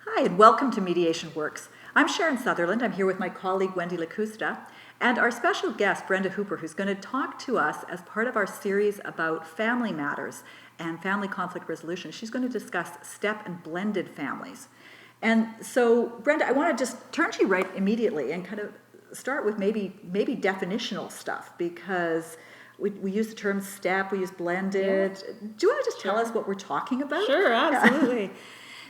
Hi, and welcome to Mediation Works. I'm Sharon Sutherland. I'm here with my colleague, Wendy Lakusta, and our special guest, Brenda Hooper, who's going to talk to us as part of our series about family matters and family conflict resolution. She's going to discuss step and blended families. And so, Brenda, I want to just turn to you right immediately and kind of start with maybe definitional stuff, because we use the term step, we use blended. Yeah. Do you want to just tell us what we're talking about? Sure, absolutely.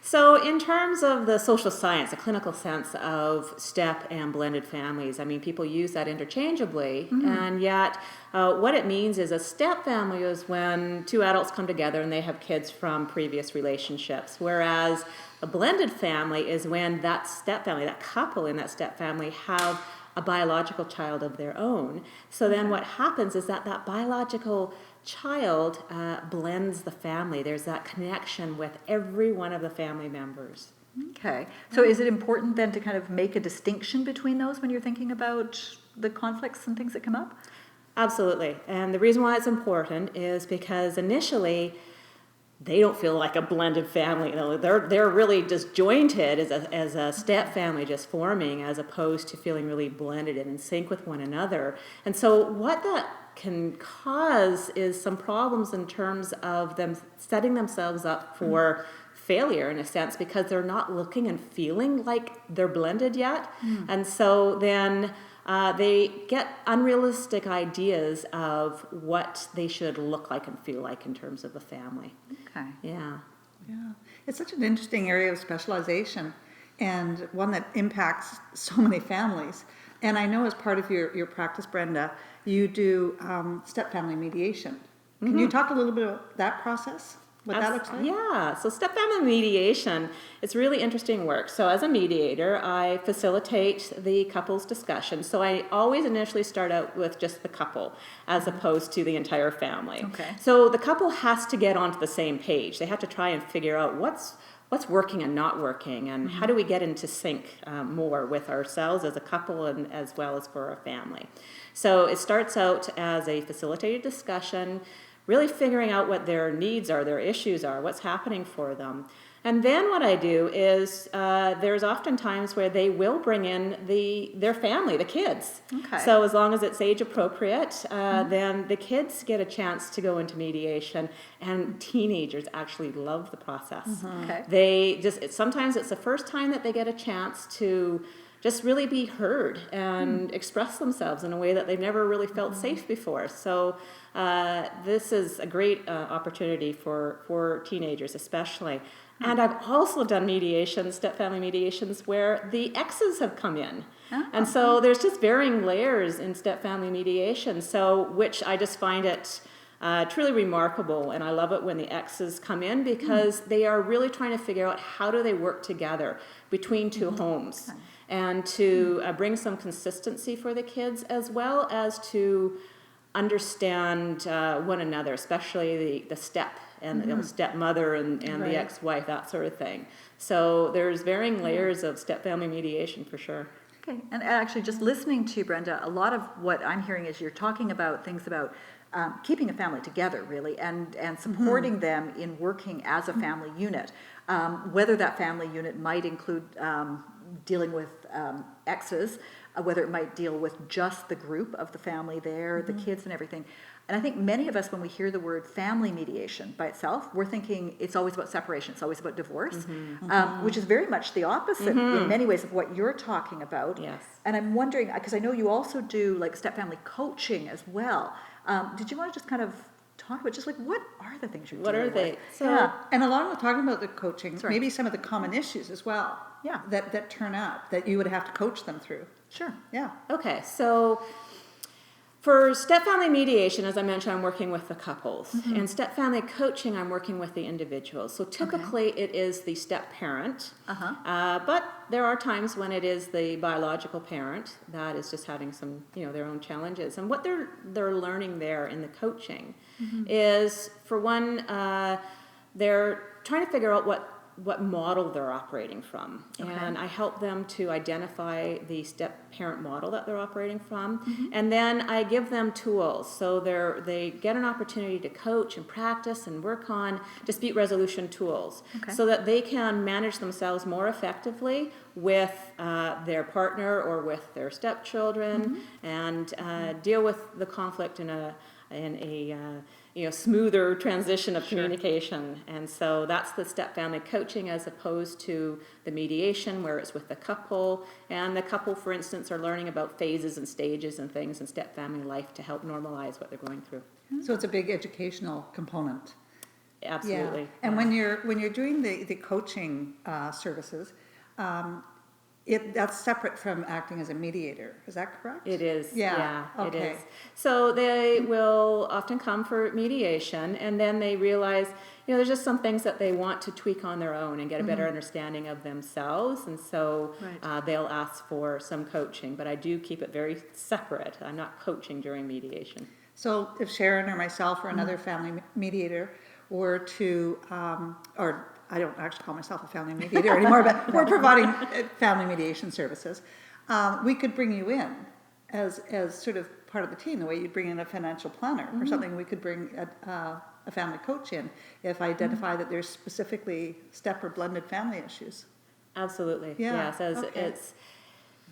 So in terms of the social science, the clinical sense of step and blended families, I mean, people use that interchangeably, and yet what it means is a step family is when two adults come together and they have kids from previous relationships, whereas a blended family is when that step family, that couple in that step family, have a biological child of their own. So then what happens is that biological child blends the family. There's that connection with every one of the family members. Okay. So is it important then to kind of make a distinction between those when you're thinking about the conflicts and things that come up? Absolutely. And the reason why it's important is because initially they don't feel like a blended family. You know, they're really disjointed as a step family just forming, as opposed to feeling really blended and in sync with one another. And so what that can cause is some problems in terms of them setting themselves up for failure, in a sense, because they're not looking and feeling like they're blended yet. And so then they get unrealistic ideas of what they should look like and feel like in terms of a family. Okay. Yeah. It's such an interesting area of specialization, and one that impacts so many families. And I know as part of your practice, Brenda, you do stepfamily mediation. Can you talk a little bit about that process? What that looks like? Yeah, so stepfamily mediation, it's really interesting work. So as a mediator, I facilitate the couple's discussion. So I always initially start out with just the couple as opposed to the entire family. Okay. So the couple has to get onto the same page. They have to try and figure out what's working and not working, and how do we get into sync more with ourselves as a couple and as well as for our family. So it starts out as a facilitated discussion, really figuring out what their needs are, their issues are, what's happening for them. And then what I do is there's often times where they will bring in their family, the kids. Okay. So as long as it's age appropriate, then the kids get a chance to go into mediation, and teenagers actually love the process. Okay. They sometimes it's the first time that they get a chance to just really be heard and express themselves in a way that they've never really felt safe before. So this is a great opportunity for teenagers especially. And I've also done mediations, stepfamily mediations, where the exes have come in. And so there's just varying layers in stepfamily mediation, so which I just find it truly remarkable, and I love it when the exes come in, because they are really trying to figure out how do they work together between two homes, and to bring some consistency for the kids, as well as to understand one another, especially the step and the stepmother and the ex-wife, that sort of thing. So there's varying layers of stepfamily mediation for sure. Okay. And actually, just listening to you, Brenda, a lot of what I'm hearing is you're talking about things about keeping a family together, really, and supporting them in working as a family unit. Whether that family unit might include dealing with exes, whether it might deal with just the group of the family there, the kids and everything. And I think many of us, when we hear the word family mediation by itself, we're thinking it's always about separation, it's always about divorce, which is very much the opposite in many ways of what you're talking about. Yes. And I'm wondering, because I know you also do like stepfamily coaching as well. Did you want to just kind of talk about just like what are the things you're What dealing are they? with? So And along with talking about the coaching, maybe some of the common issues as well. Yeah. That turn up that you would have to coach them through. Sure. Yeah. okay, so for stepfamily mediation, as I mentioned, I'm working with the couples. And stepfamily coaching, I'm working with the individuals. So typically it is the step-parent, but there are times when it is the biological parent that is just having some, their own challenges. And what they're learning there in the coaching is, for one, they're trying to figure out what what model they're operating from. Okay. And I help them to identify the step-parent model that they're operating from. Mm-hmm. And then I give them tools. So they get an opportunity to coach and practice and work on dispute resolution tools, Okay. so that they can manage themselves more effectively with their partner or with their stepchildren, and deal with the conflict in a smoother transition of communication. And so that's the step family coaching, as opposed to the mediation, where it's with the couple. And the couple, for instance, are learning about phases and stages and things in step family life to help normalize what they're going through. So it's a big educational component. Absolutely. Yeah. And when you're doing the coaching services, that's separate from acting as a mediator. Is that correct? It is. Yeah. It Okay. is. So they will often come for mediation, and then they realize, there's just some things that they want to tweak on their own and get a better understanding of themselves. And so Right. they'll ask for some coaching, but I do keep it very separate. I'm not coaching during mediation. So if Sharon or myself or another family mediator were to, or I don't actually call myself a family mediator anymore, but we're providing family mediation services, we could bring you in as sort of part of the team, the way you'd bring in a financial planner or something. We could bring a family coach in if I identify that there's specifically step or blended family issues. Absolutely. Yeah, Yes, as okay. it's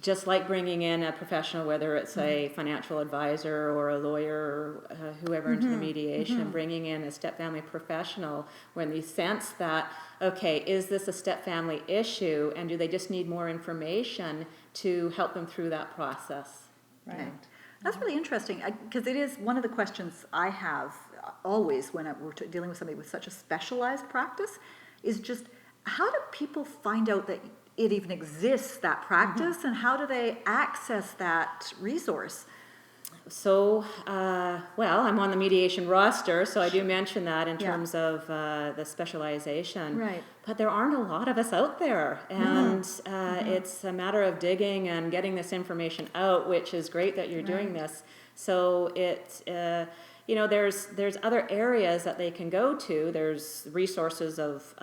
just like bringing in a professional, whether it's a financial advisor or a lawyer or whoever into the mediation, bringing in a step family professional when they sense that, okay, is this a step family issue, and do they just need more information to help them through that process? Right. That's really interesting, because it is one of the questions I have always when we're dealing with somebody with such a specialized practice, is just how do people find out that it even exists, that practice, and how do they access that resource? So, I'm on the mediation roster, so I do mention that in Yeah. terms of the specialization. Right. But there aren't a lot of us out there, and it's a matter of digging and getting this information out, which is great that you're doing this. So there's other areas that they can go to. There's resources of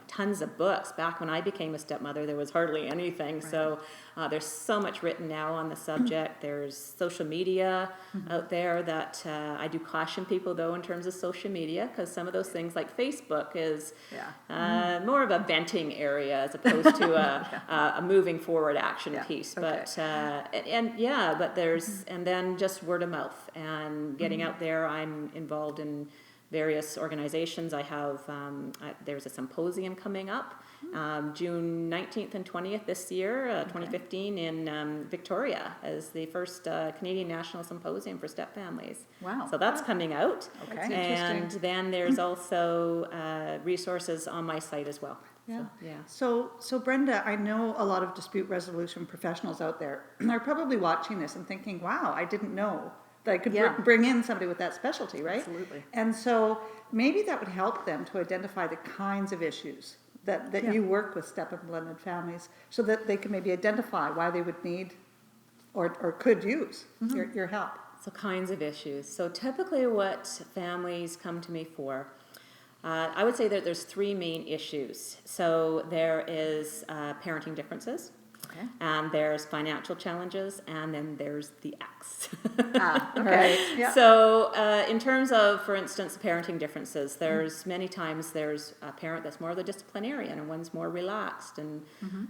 tons of books. Back when I became a stepmother, there was hardly anything. Right. So there's so much written now on the subject. There's social media out there that I do caution people, though, in terms of social media, because some of those things like Facebook is more of a venting area as opposed to a moving forward action piece. Okay. But there's and then just word of mouth and getting out there. I'm involved in various organizations. I have there's a symposium coming up June 19th and 20th this year, 2015, in Victoria, as the first Canadian National Symposium for Step Families. Wow. So that's coming out. Okay. That's And interesting. then there's also resources on my site as well. Yeah. So, So Brenda, I know a lot of dispute resolution professionals out there are probably watching this and thinking, wow, I didn't know that I could bring in somebody with that specialty, right? Absolutely. And so maybe that would help them to identify the kinds of issues that you work with step and blended families, so that they can maybe identify why they would need or could use your help. So kinds of issues. So typically what families come to me for, I would say that there's three main issues. So there is parenting differences, Okay. and there's financial challenges, and then there's the X. Okay. Right. Yeah. So in terms of, for instance, parenting differences, there's many times there's a parent that's more the disciplinarian and one's more relaxed, and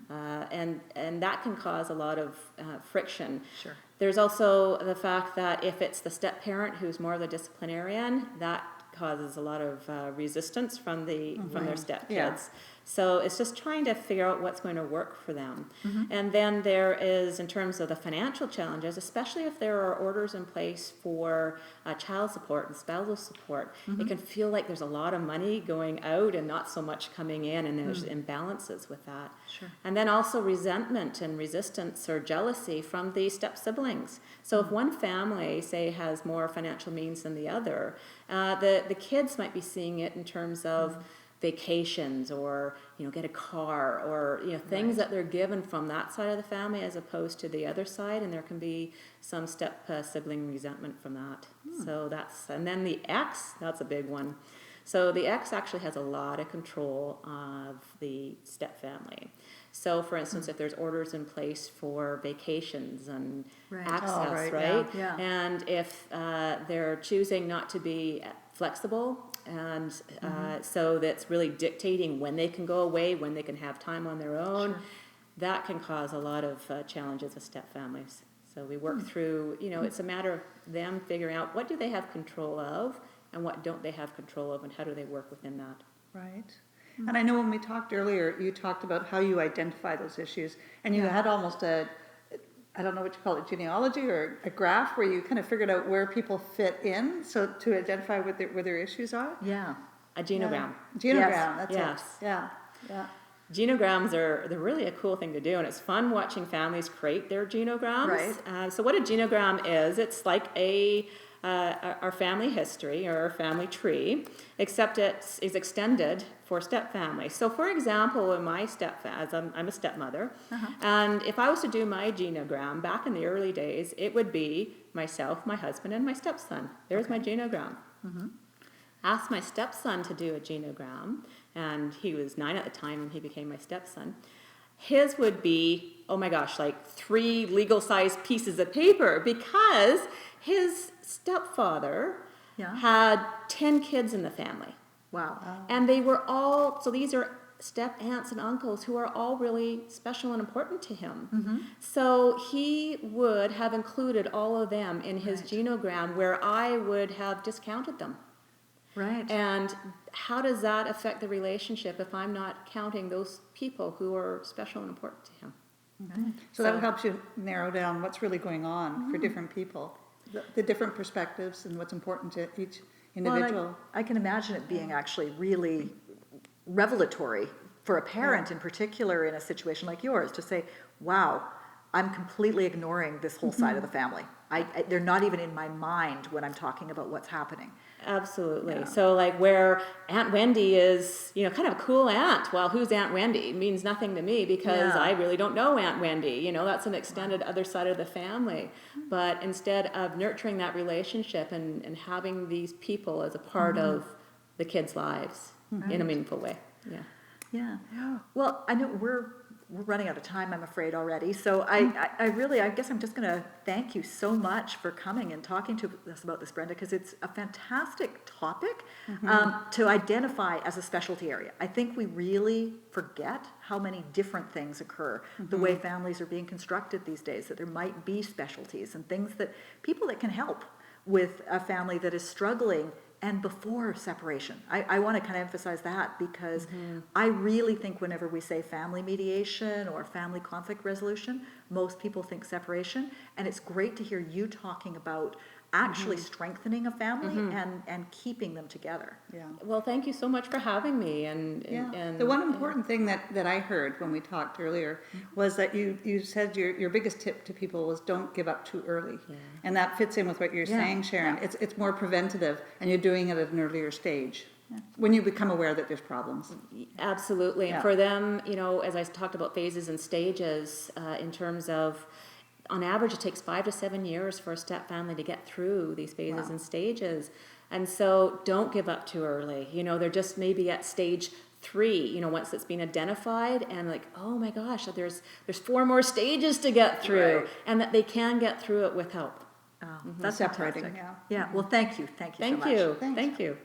that can cause a lot of friction. Sure. There's also the fact that if it's the step parent who's more the disciplinarian, that causes a lot of resistance from their step kids. So it's just trying to figure out what's going to work for them. And then there is, in terms of the financial challenges, especially if there are orders in place for child support and spousal support, it can feel like there's a lot of money going out and not so much coming in, and there's imbalances with that. Sure. And then also resentment and resistance or jealousy from the step siblings. So if one family, say, has more financial means than the other, the kids might be seeing it in terms of vacations, or get a car, or things that they're given from that side of the family as opposed to the other side, and there can be some step sibling resentment from that. So and then the X, that's a big one. So the ex actually has a lot of control of the step family. So, for instance, if there's orders in place for vacations and Right. access, right, right? yeah. And if they're choosing not to be flexible, and so that's really dictating when they can go away, when they can have time on their own, Sure. that can cause a lot of challenges with step families. So we work through, it's a matter of them figuring out what do they have control of and what don't they have control of, and how do they work within that. Right. And I know when we talked earlier, you talked about how you identify those issues, and you had almost I don't know what you call it, genealogy or a graph where you kind of figured out where people fit in, so to identify what where their issues are. Yeah. A genogram. Genogram, that's Yes. it. Yeah, yeah. Genograms they're really a cool thing to do, and it's fun watching families create their genograms. Right. So what a genogram is, it's like our family history or our family tree, except it is extended for step families. So for example, in my I'm a stepmother, and if I was to do my genogram back in the early days, it would be myself, my husband, and my stepson. There's my genogram. Asked my stepson to do a genogram, and he was 9 at the time and he became my stepson. His would be, oh my gosh, like 3 legal-sized pieces of paper, because his stepfather had 10 kids in the family. Wow. And they were all, so these are step aunts and uncles who are all really special and important to him. So he would have included all of them in his genogram, where I would have discounted them. Right. And how does that affect the relationship if I'm not counting those people who are special and important to him? So that helps you narrow down what's really going on for different people, the different perspectives and what's important to each individual. Well, I can imagine it being actually really revelatory for a parent in particular in a situation like yours to say, wow, I'm completely ignoring this whole side of the family. They're not even in my mind when I'm talking about what's happening. Absolutely. Yeah. So like where Aunt Wendy is, kind of a cool aunt. Well, who's Aunt Wendy? It means nothing to me because I really don't know Aunt Wendy. That's an extended other side of the family. But instead of nurturing that relationship and having these people as a part of the kids' lives in a meaningful way. Yeah. Well, I know we're running out of time, I'm afraid, already. So I guess I'm just going to thank you so much for coming and talking to us about this, Brenda, because it's a fantastic topic to identify as a specialty area. I think we really forget how many different things occur, the way families are being constructed these days, that there might be specialties and things that people that can help with a family that is struggling and before separation. I want to kind of emphasize that because I really think whenever we say family mediation or family conflict resolution, most people think separation. And it's great to hear you talking about actually strengthening a family and keeping them together. Yeah. Well, thank you so much for having me. And the one important thing that I heard when we talked earlier was that you said your biggest tip to people was don't give up too early. Yeah. And that fits in with what you're saying, Sharon. Yeah. It's more preventative, and you're doing it at an earlier stage. Yeah. When you become aware that there's problems. Absolutely. And for them, as I talked about phases and stages, in terms of, on average, it takes 5 to 7 years for a step family to get through these phases and stages. And so don't give up too early. They're just maybe at stage 3, once it's been identified, and like, oh my gosh, there's 4 more stages to get through, and that they can get through it with help. Oh, that's separating. Yeah. Yeah. Well, thank you. Thank you so much. Thank you.